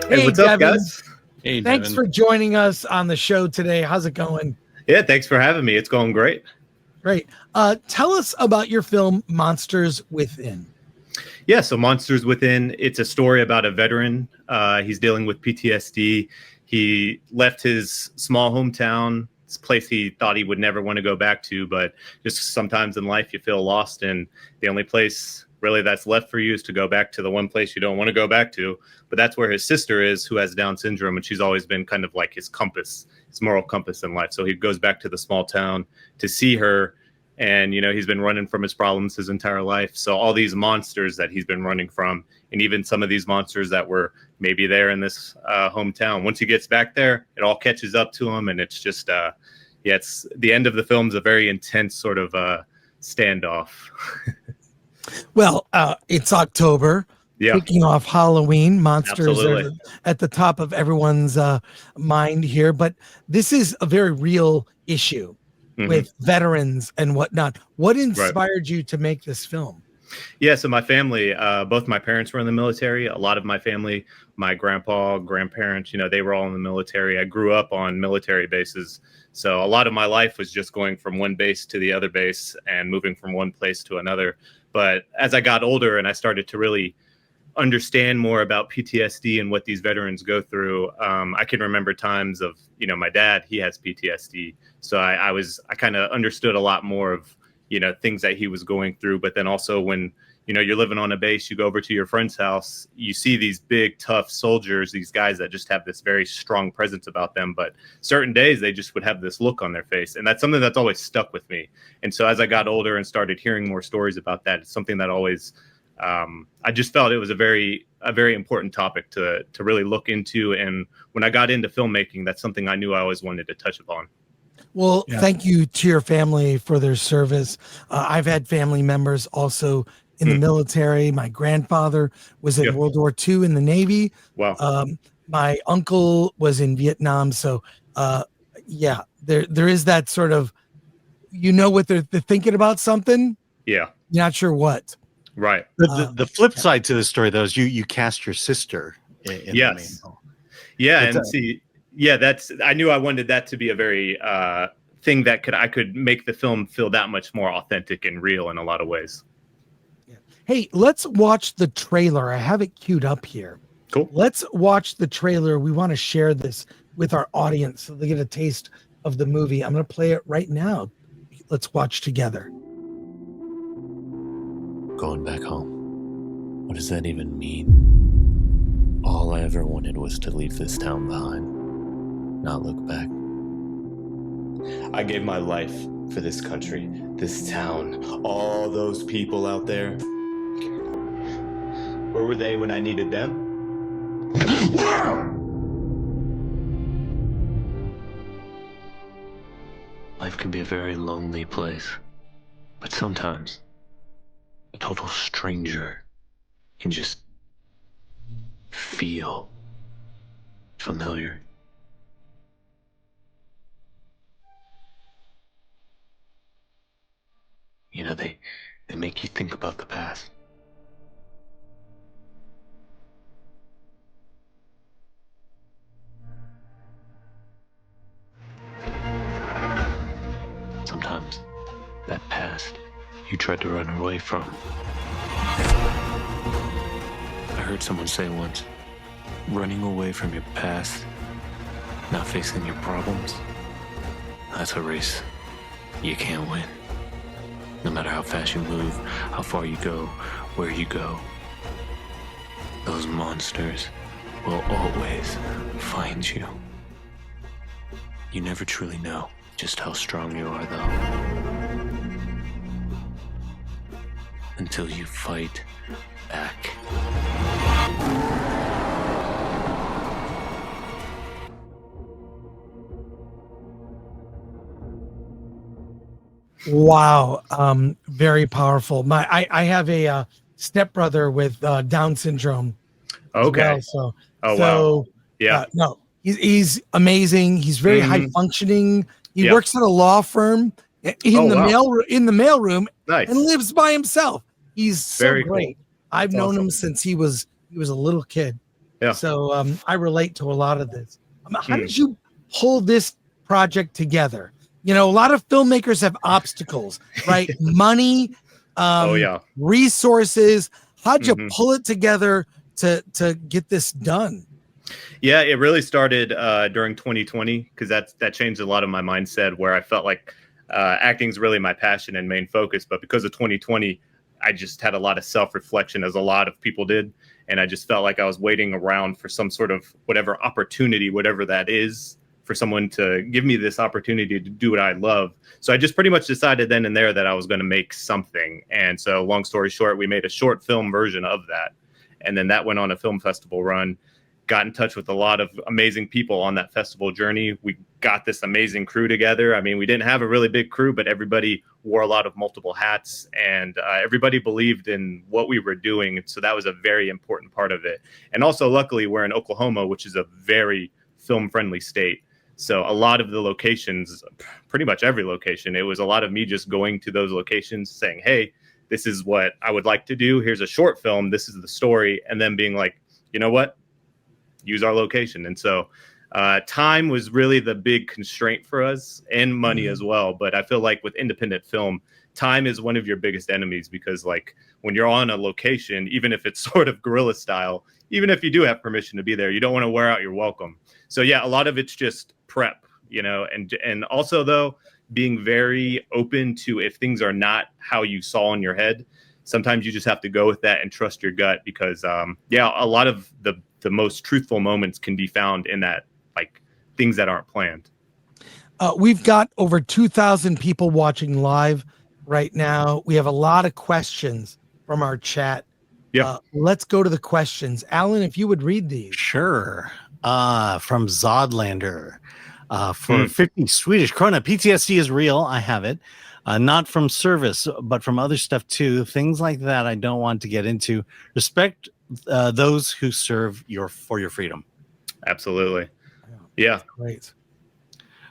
Hey, what's up, Devin. guys? Hey, Thanks Devin. for joining us on the show today. How's it going? Yeah, thanks for having me. It's going great. Great. Tell us about your film, Monsters Within. Yeah, so Monsters Within, it's a story about a veteran. He's dealing with PTSD. He left his small hometown, this place he thought he would never want to go back to, but just sometimes in life you feel lost, and the only place really that's left for you is to go back to the one place you don't want to go back to. But that's where his sister is, who has Down syndrome, and she's always been kind of like his compass, his moral compass in life. So he goes back to the small town to see her. And, you know, he's been running from his problems his entire life. So all these monsters that he's been running from, and even some of these monsters that were maybe there in this hometown, once he gets back there, it all catches up to him. And it's just, it's the end of the film is a very intense sort of standoff. Well, it's October. Yeah. Kicking off Halloween. Monsters Absolutely. are at the top of everyone's mind here. But this is a very real issue. Mm-hmm. With veterans and whatnot. What inspired you to make this film? Yeah, so my family, both my parents were in the military. A lot of my family, my grandpa, grandparents, you know, they were all in the military. I grew up on military bases. So a lot of my life was just going from one base to the other base and moving from one place to another. But as I got older and I started to really understand more about PTSD and what these veterans go through, I can remember times of, you know, my dad, he has PTSD. So I kind of understood a lot more of, you know, things that he was going through. But then also when, you know, you're living on a base, you go over to your friend's house, you see these big, tough soldiers, these guys that just have this very strong presence about them. But certain days they just would have this look on their face. And that's something that's always stuck with me. And so as I got older and started hearing more stories about that, it's something that always, I just felt it was a very important topic to really look into. And when I got into filmmaking, that's something I knew I always wanted to touch upon. Well, Thank you to your family for their service. I've had family members also in the military. My grandfather was in World War II in the Navy. Wow. My uncle was in Vietnam. So, there is that sort of, you know, what they're thinking about something. Yeah. You're not sure what. Right. The flip side to the story, though, is you cast your sister in the main role. Yeah, and I knew I wanted that to be a very thing that I could make the film feel that much more authentic and real in a lot of ways. Yeah. Hey, let's watch the trailer. I have it queued up here. Cool. Let's watch the trailer. We want to share this with our audience so they get a taste of the movie. I'm going to play it right now. Let's watch together. Going back home. What does that even mean? All I ever wanted was to leave this town behind, not look back. I gave my life for this country, this town, all those people out there. Where were they when I needed them? Life can be a very lonely place, but sometimes a total stranger can just feel familiar. You know, they make you think about the past. Sometimes that past you tried to run away from. I heard someone say once, running away from your past, not facing your problems, that's a race you can't win. No matter how fast you move, how far you go, where you go, those monsters will always find you. You never truly know just how strong you are, though, until you fight back. Wow. Very powerful. I have a stepbrother with Down syndrome. Okay. Well, Wow. Yeah. No, he's amazing. He's very high functioning. He works at a law firm in the mailroom Nice. and lives by himself. He's so Very great. cool. I've That's known awesome. him since he was a little kid. So I relate to a lot of this. How did you pull this project together? You know, a lot of filmmakers have obstacles, right? Money, resources. How'd you pull it together to get this done? Yeah, it really started during 2020 because that changed a lot of my mindset, where I felt like acting is really my passion and main focus. But because of 2020, I just had a lot of self-reflection, as a lot of people did. And I just felt like I was waiting around for some sort of whatever opportunity, whatever that is, for someone to give me this opportunity to do what I love. So I just pretty much decided then and there that I was going to make something. And so long story short, we made a short film version of that. And then that went on a film festival run. Got in touch with a lot of amazing people on that festival journey. We got this amazing crew together. I mean, we didn't have a really big crew, but everybody wore a lot of multiple hats, and everybody believed in what we were doing. So that was a very important part of it. And also, luckily, we're in Oklahoma, which is a very film-friendly state. So a lot of the locations, pretty much every location, it was a lot of me just going to those locations saying, hey, this is what I would like to do. Here's a short film. This is the story. And then being like, you know what? Use our location. And so time was really the big constraint for us, and money as well. But I feel like with independent film, time is one of your biggest enemies, because like when you're on a location, even if it's sort of guerrilla style, even if you do have permission to be there, you don't want to wear out your welcome. So yeah, a lot of it's just prep, you know, and also though, being very open to, if things are not how you saw in your head, sometimes you just have to go with that and trust your gut, because a lot of the most truthful moments can be found in that, like, things that aren't planned. We've got over 2,000 people watching live right now. We have a lot of questions from our chat. Yeah. Let's go to the questions. Alan, if you would read these. Sure. From Zodlander. For 50 Swedish krona, PTSD is real. I have it. Not from service, but from other stuff too. Things like that I don't want to get into. Respect those who serve for your freedom. Absolutely. Yeah. Great.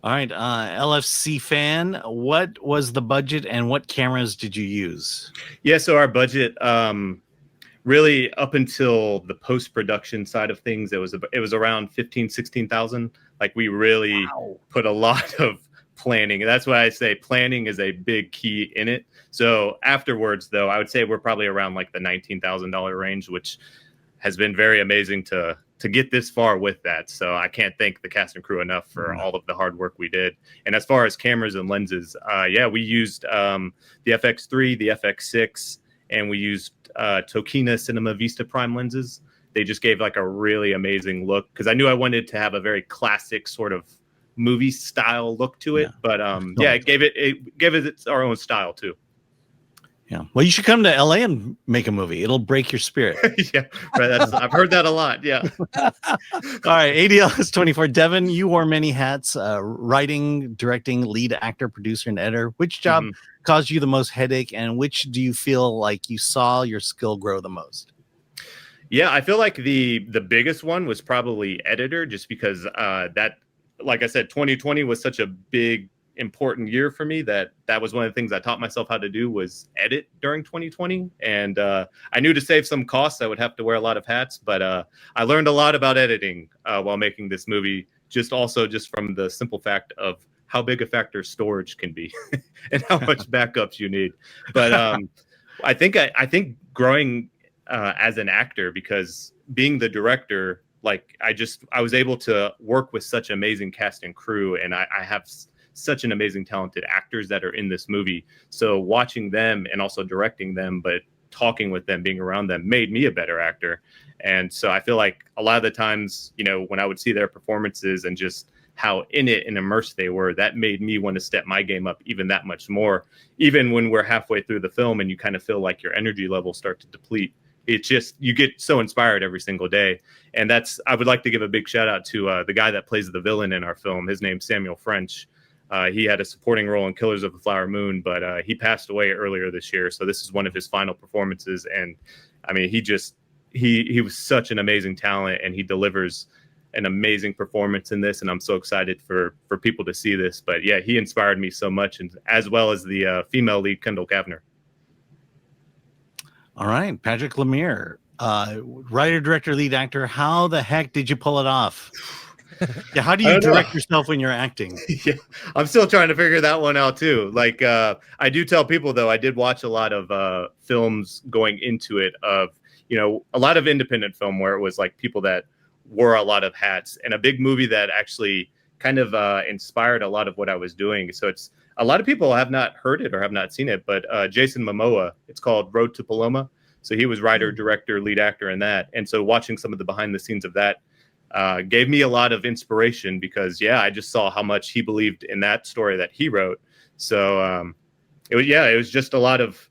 All right. LFC fan, what was the budget and what cameras did you use? Yeah, so our budget, really up until the post-production side of things, it was around 16,000. Like, we really put a lot of planning. That's why I say planning is a big key in it. So afterwards, though, I would say we're probably around like the $19,000 range, which has been very amazing to get this far with that. So I can't thank the cast and crew enough for all of the hard work we did. And as far as cameras and lenses, we used the FX3, the FX6, and we used Tokina Cinema Vista Prime lenses. They just gave like a really amazing look, because I knew I wanted to have a very classic sort of movie style look to it, but it gave it its our own style too. Yeah, well, you should come to LA and make a movie. It'll break your spirit. Yeah, right. I've heard that a lot. Yeah. All right, ADLS 24. Devin, you wore many hats: writing, directing, lead actor, producer, and editor. Which job caused you the most headache, and which do you feel like you saw your skill grow the most? Yeah, I feel like the biggest one was probably editor, just because that, like I said, 2020 was such a big, important year for me that was one of the things I taught myself how to do, was edit during 2020. And I knew to save some costs, I would have to wear a lot of hats, but I learned a lot about editing while making this movie, just from the simple fact of how big a factor storage can be and how much backups you need. But I think growing as an actor, because being the director, like I was able to work with such amazing cast and crew, and I have such an amazing talented actors that are in this movie. So watching them and also directing them, but talking with them, being around them, made me a better actor. And so I feel like a lot of the times, you know, when I would see their performances and just how in it and immersed they were, that made me want to step my game up even that much more. Even when we're halfway through the film and you kind of feel like your energy levels start to deplete, it's just, you get so inspired every single day. And I would like to give a big shout out to the guy that plays the villain in our film. His name's Samuel French. He had a supporting role in Killers of the Flower Moon, but he passed away earlier this year. So this is one of his final performances. And I mean, he was such an amazing talent, and he delivers an amazing performance in this. And I'm so excited for people to see this. But yeah, he inspired me so much, and as well as the female lead, Kendall Kavner. All right, Patrick Lemire. Writer, director, lead actor. How the heck did you pull it off? Yeah, how do I you don't know. direct yourself when you're acting? Yeah, I'm still trying to figure that one out too. Like, I do tell people though, I did watch a lot of films going into it of, a lot of independent film where it was like people that wore a lot of hats, and a big movie that actually kind of inspired a lot of what I was doing. So it's a lot of people have not heard it or have not seen it, but Jason Momoa, it's called Road to Paloma. So he was writer, director, lead actor in that. And so watching some of the behind the scenes of that gave me a lot of inspiration because, I just saw how much he believed in that story that he wrote. So it was just a lot of,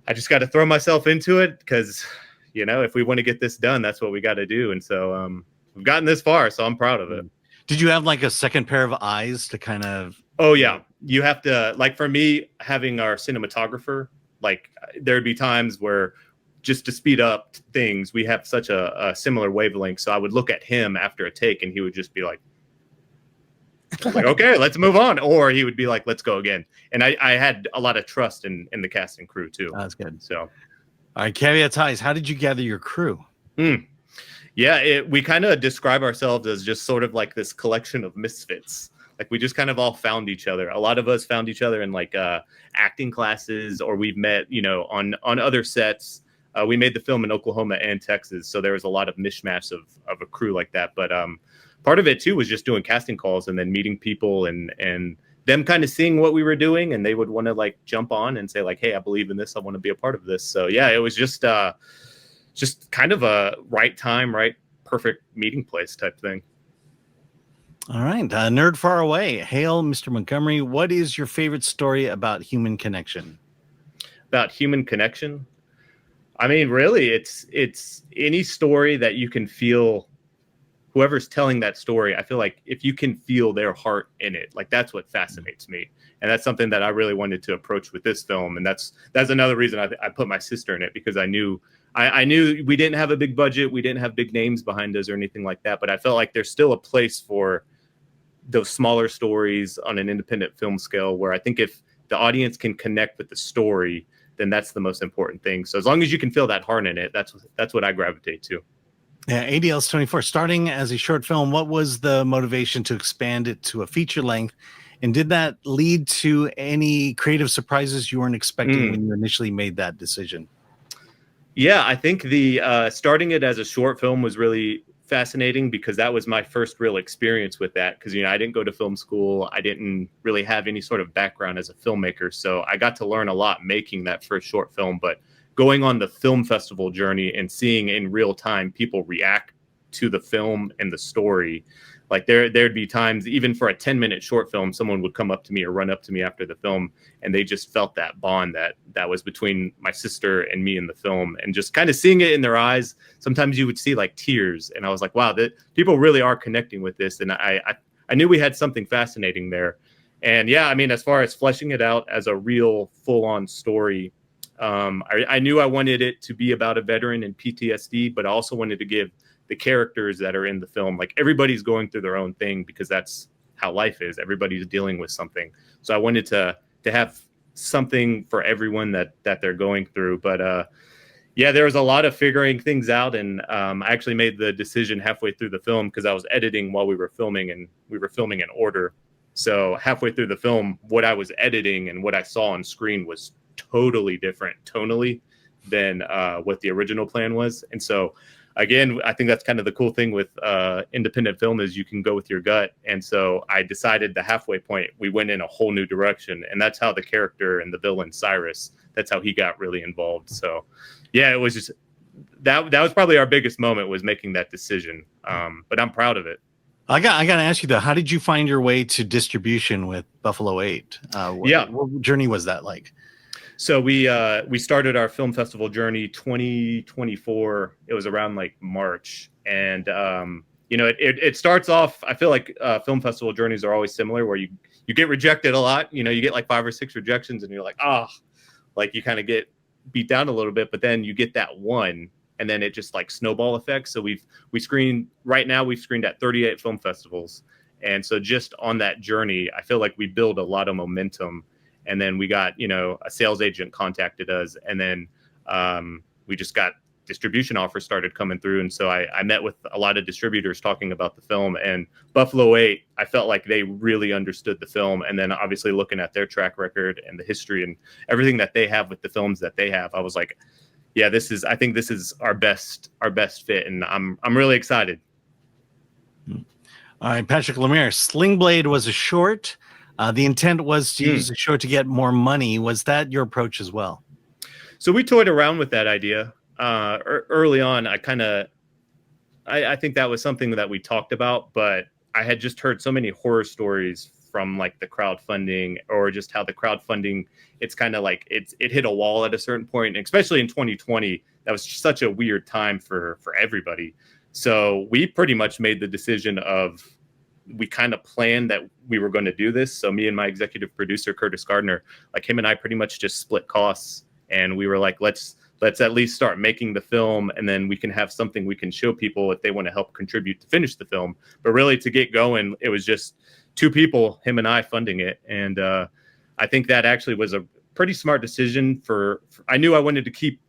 I just got to throw myself into it because, if we want to get this done, that's what we got to do. And so we've gotten this far, so I'm proud of it. Did you have like a second pair of eyes to kind of? Oh, yeah. You have to, like for me, having our cinematographer, like there'd be times where just to speed up things, we have such a similar wavelength. So I would look at him after a take and he would just be like, okay, let's move on. Or he would be like, let's go again. And I had a lot of trust in the cast and crew too. That's good. So, all right, Caveat Ties, how did you gather your crew? Yeah, we kind of describe ourselves as just sort of like this collection of misfits. Like we just kind of all found each other. A lot of us found each other in like acting classes, or we've met, on other sets. We made the film in Oklahoma and Texas, so there was a lot of mishmash of a crew like that. But part of it too was just doing casting calls and then meeting people and them kind of seeing what we were doing, and they would want to like jump on and say like, "Hey, I believe in this. I want to be a part of this." So yeah, it was just kind of a right time, right, perfect meeting place type thing. All right, Nerd Far Away. Hail, Mr. Montgomery. What is your favorite story about human connection? About human connection? I mean, really, it's any story that you can feel. Whoever's telling that story, I feel like if you can feel their heart in it, like that's what fascinates me, and that's something that I really wanted to approach with this film, and that's another reason I put my sister in it, because I knew we didn't have a big budget, we didn't have big names behind us or anything like that, but I felt like there's still a place for those smaller stories on an independent film scale, where I think if the audience can connect with the story, then that's the most important thing. So as long as you can feel that heart in it, that's what I gravitate to. Yeah, ADL's 24. Starting as a short film, what was the motivation to expand it to a feature length? And did that lead to any creative surprises you weren't expecting when you initially made that decision? Yeah, I think the starting it as a short film was really fascinating, because that was my first real experience with that. Because I didn't go to film school, I didn't really have any sort of background as a filmmaker, so I got to learn a lot making that first short film. But going on the film festival journey and seeing in real time people react to the film and the story, like there'd be times, even for a 10-minute short film, someone would come up to me or run up to me after the film, and they just felt that bond that was between my sister and me in the film, and just kind of seeing it in their eyes. Sometimes you would see like tears, and I was like, wow, that people really are connecting with this. And I knew we had something fascinating there. And yeah, I mean, as far as fleshing it out as a real full-on story, I knew I wanted it to be about a veteran and PTSD, but I also wanted to give the characters that are in the film, like everybody's going through their own thing, because that's how life is. Everybody's dealing with something. So I wanted to have something for everyone that they're going through. But yeah, there was a lot of figuring things out, and I actually made the decision halfway through the film, because I was editing while we were filming, and we were filming in order. So halfway through the film, what I was editing and what I saw on screen was totally different tonally than what the original plan was. And so again, I think that's kind of the cool thing with independent film, is you can go with your gut. And so I decided the halfway point, we went in a whole new direction. And that's how the character and the villain, Cyrus, that's how he got really involved. So yeah, it was just, that was probably our biggest moment, was making that decision. But I'm proud of it. I got to ask you though, how did you find your way to distribution with Buffalo 8? What journey was that like? So we started our film festival journey 2024. It was around like March, and it starts off. I feel like film festival journeys are always similar, where you get rejected a lot. You get like 5 or 6 rejections, and you're like, like you kind of get beat down a little bit, but then you get that one, and then it just like snowball effects. So we've screened at 38 film festivals, and so just on that journey, I feel like we build a lot of momentum. And then we got, a sales agent contacted us, and then we just got distribution offers started coming through. And so I met with a lot of distributors talking about the film, and Buffalo 8, I felt like they really understood the film. And then obviously looking at their track record and the history and everything that they have with the films that they have, I was like, yeah, I think this is our best fit. And I'm really excited. All right, Patrick Lemire, Sling Blade was a short. The intent was to use the short to get more money. Was that your approach as well? So we toyed around with that idea early on. I think that was something that we talked about, but I had just heard so many horror stories from like the crowdfunding, or just how the crowdfunding, it's kind of like it hit a wall at a certain point, especially in 2020. That was such a weird time for everybody. So we pretty much made the decision of, we kind of planned that we were going to do this. So me and my executive producer, Curtis Gardner, like him and I pretty much just split costs. And we were like, let's at least start making the film, and then we can have something we can show people if they want to help contribute to finish the film. But really, to get going, it was just 2 people, him and I, funding it. And I think that actually was a pretty smart decision. I knew I wanted to keep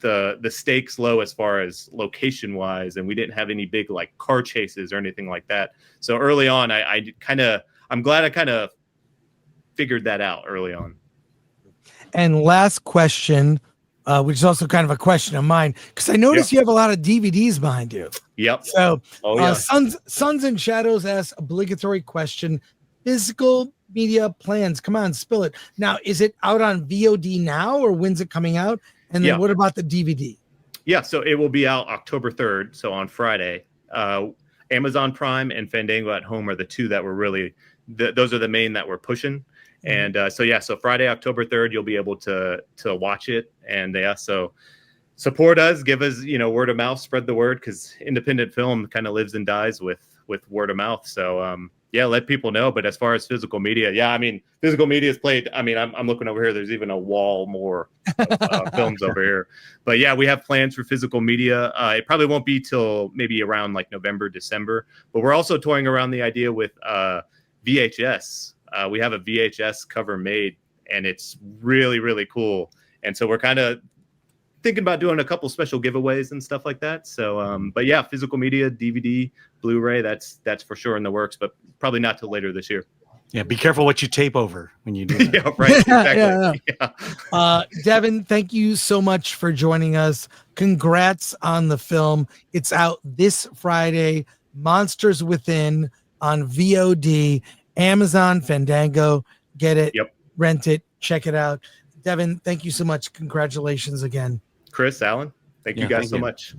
the stakes low as far as location wise, and we didn't have any big like car chases or anything like that. So early on, I'm glad I kind of figured that out early on. And last question, which is also kind of a question of mine, because I noticed you have a lot of DVDs behind you. Yep. So Sons and Shadows asks obligatory question: physical media plans. Come on, spill it. Now, is it out on VOD now, or when's it coming out? And then what about the DVD? Yeah, so it will be out October 3rd, so on Friday. Amazon Prime and Fandango at Home are the 2 that were really, those are the main that we're pushing. And so Friday, October 3rd, you'll be able to watch it. And so support us, give us, word of mouth, spread the word, because independent film kind of lives and dies with word of mouth. So let people know. But as far as physical media, physical media is played. I'm looking over here. There's even a wall more of films over here. But we have plans for physical media. It probably won't be till maybe around like November, December. But we're also toying around the idea with VHS. We have a VHS cover made, and it's really, really cool. And so we're kind of thinking about doing a couple special giveaways and stuff like that. So, physical media, DVD, Blu-ray, that's for sure in the works, but probably not till later this year. Yeah, be careful what you tape over when you do that. Yeah, right. Exactly. Yeah. Devin, thank you so much for joining us. Congrats on the film. It's out this Friday. Monsters Within on VOD. Amazon, Fandango, get it, rent it, check it out. Devin, thank you so much. Congratulations again. Chris, Alan, thank you guys so much.